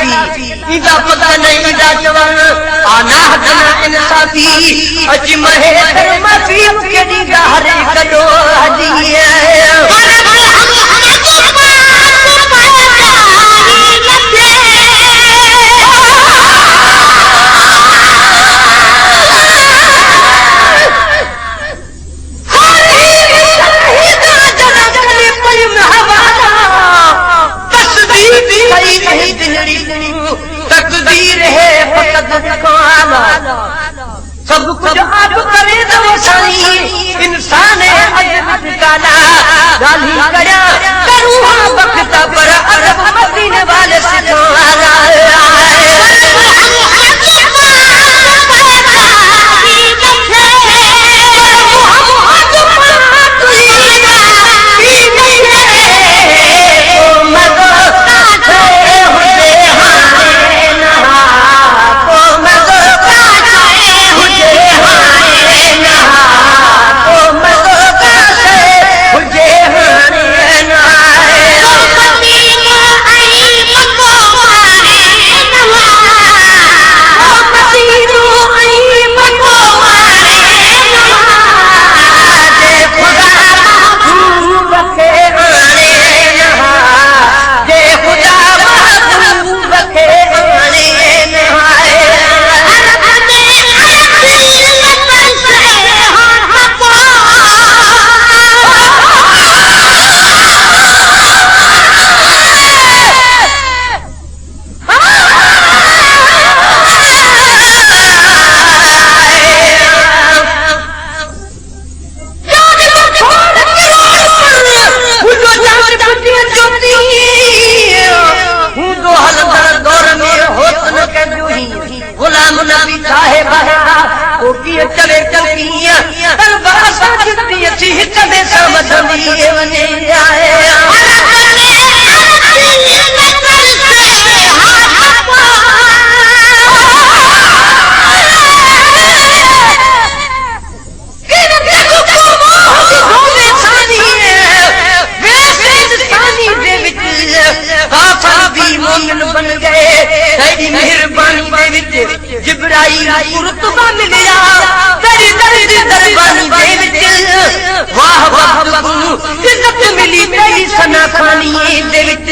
खिलाफी इदा पता नहीं इदा जवान आना हटना इंसाफी अज महे माफी के दी हरे कदो हदिया तकदीर है सब कुछ आप करे तो साई इंसान है काला गाली करा करूँ वक्त पर अरब मदीने वाले सितारा चले चलिया चले समझ बन गए तेरी मेहरबानी दे विच जिब्राइल रुतबा मिलिया तेरी दरबानी दे विच वाह वाह इज्जत मिली तेरी सना खानी दे विच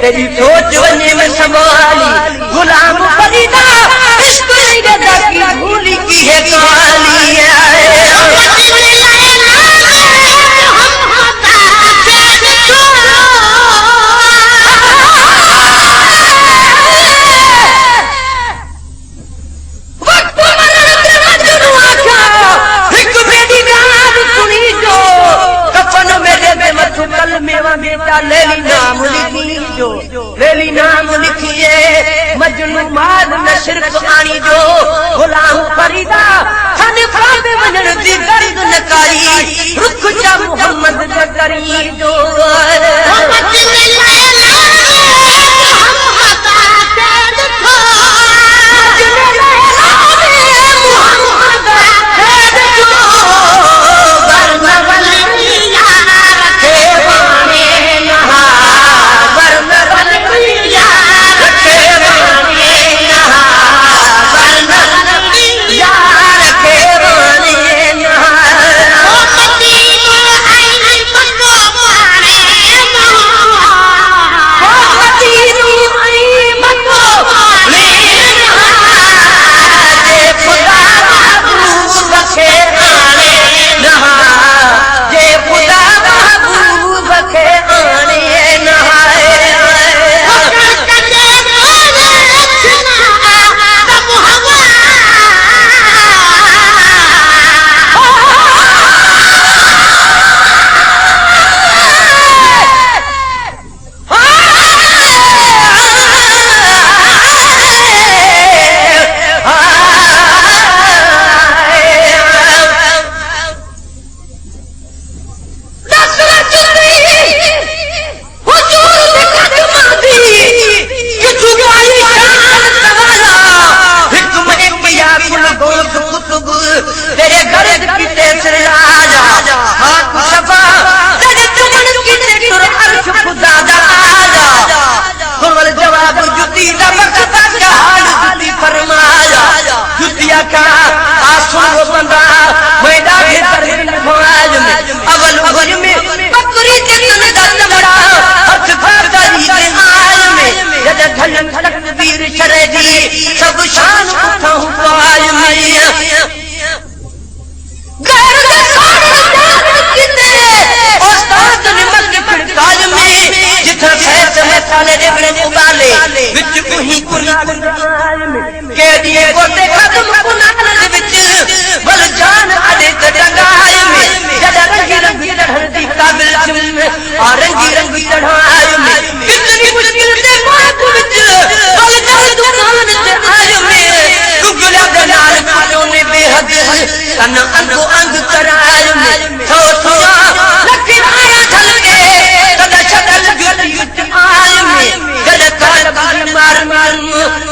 तेरी सोच वने में संभाली गुलाम फरीदा इश्क इरादा की भूली की है काली लेली नाम लिखिए मजनू माल नशर आनी जो गुलाम फरीदा थाने फादे वजन दी गर्द नकारी रुख जा मोहम्मद करी जो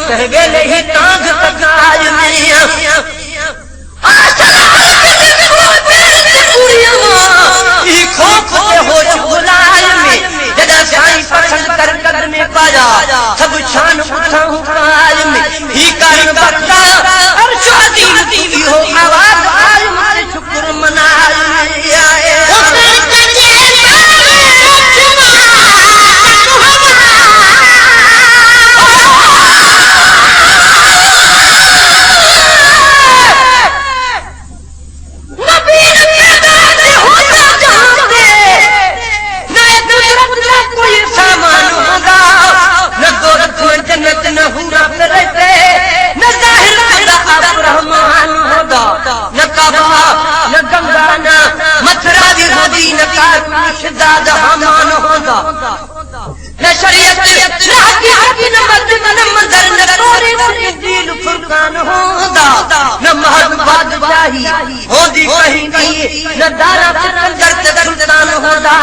कह गेले ही तांग तकाज में ई खोफ के होश गुलाल में जदा साईं पसंद कर कदर में पाया सब शान उठाऊं काल में ही कारण बता अर्श अजीम की हो आवाज आज मुझे शुक्र मनाए होदी कहीं नहीं न दारा सिकंदर के सुल्तान होदा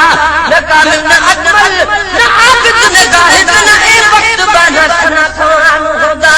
न कामिल न अकमल न आबिद न गाहिद न एक वक्त बना सना खान होदा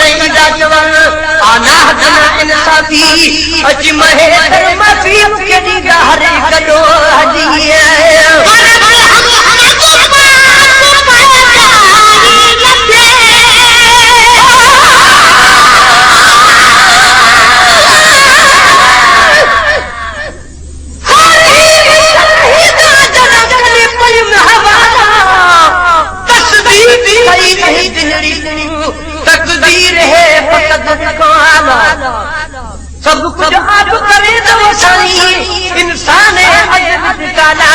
कॾहिं राजवन आना हदना इंसाफ़ी अज महे माफ़ी केॾी हरे कॾो हजी तकदीर है सब कुछ आप करे तो साईं इंसान काला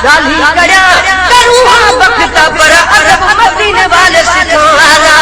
गाली करा करूँ वक्त पर अरब मदीने वाले सितारा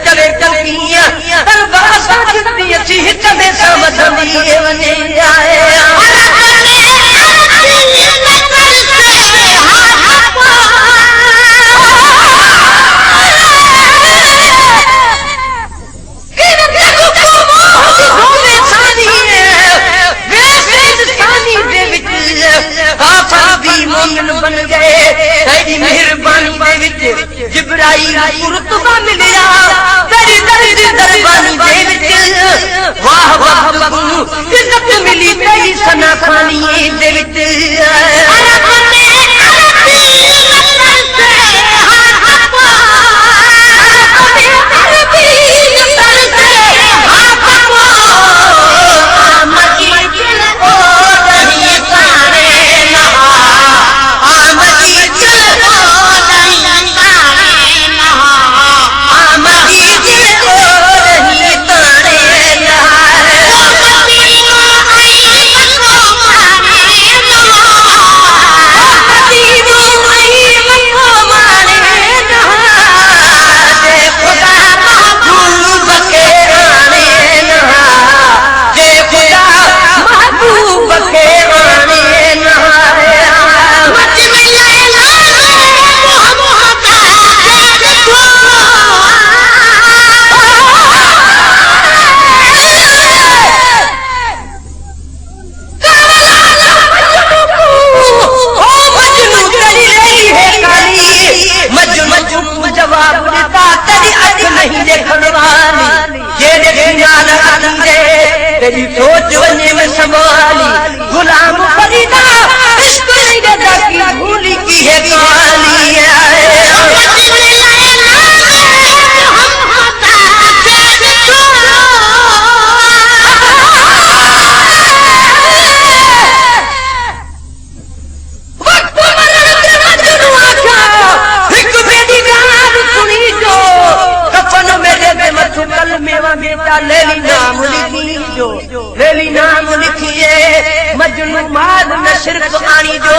चले चलिया चले समझी बन गए तेरी मेहरबानी दे विच जिब्राइल रुतबा मिलिया तेरी दरबानी दे विच वाह वाह इज्जत मिली तेरी सना खानी दे विच तेरी सोच वने में संभाली गुलाम फरीदा इश्क निगदा की भूली की है काली लेली नाम लिखिए मजनू माल नशर आनी जो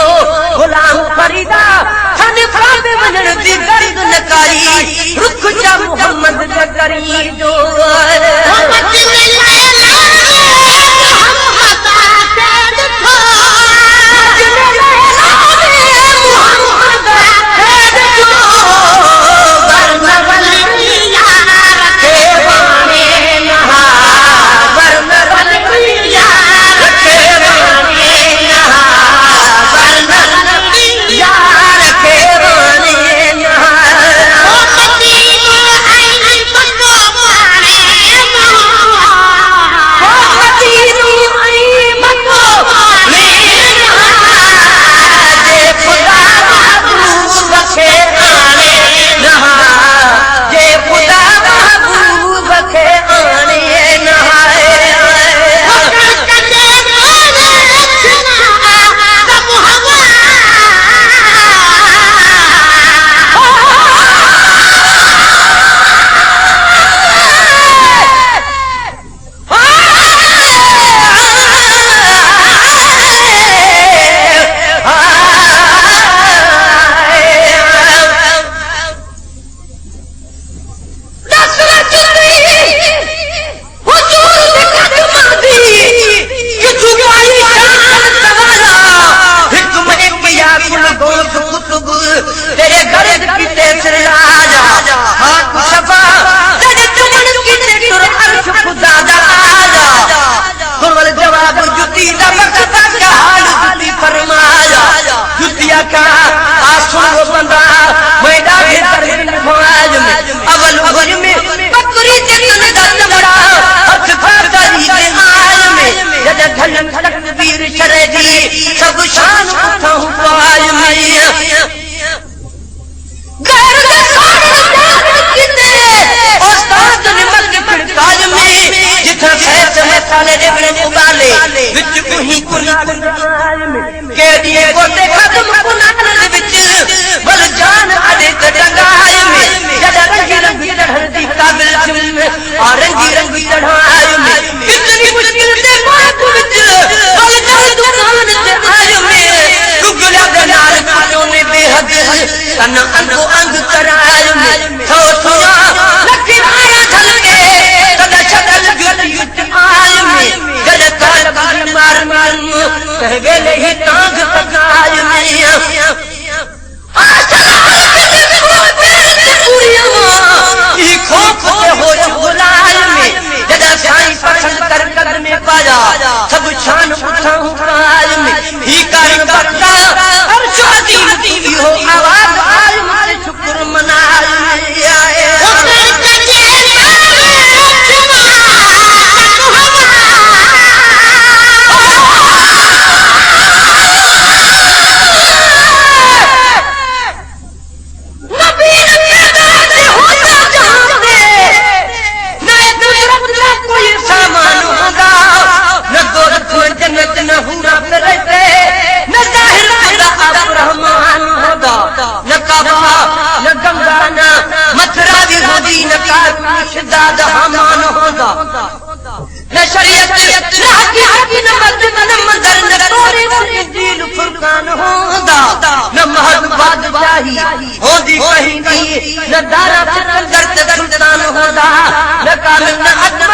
गुलाम फरीदा थाने फादे वजन दी गर्द नकारी रुख जा मोहम्मद करी जो मसाले दे बिन उबाले विच कुही कुनाल के दिए गोते खत्म कुनाल दे विच बल जान अदे डंगाय में जदा रंगी रंगी चढ़ दी काबिल जुम और रंगी रंगी चढ़ाई में कितनी मुश्किल से बात विच बल जान दुकान से आय में गुगला दे नाल कानों ने बेहद तन अंगो अंग कराय में थो थोया लखीवारा ढल के तद छदल गिट आय में गल काल काल मार मार कह गेले ही टांग तकाय में सब शान उठाऊं काल में ही कर करता और शादी मुती हो आवाज आज मुझे शुक्र मनाए न शरीयत न हकीकत न मर्द न मंजर न तोरे दीन फुरकान होंदा न महल बादशाही होंदी कहीं नहीं न दारा सिकंदर सुल्तान होंदा न कामिल न अदम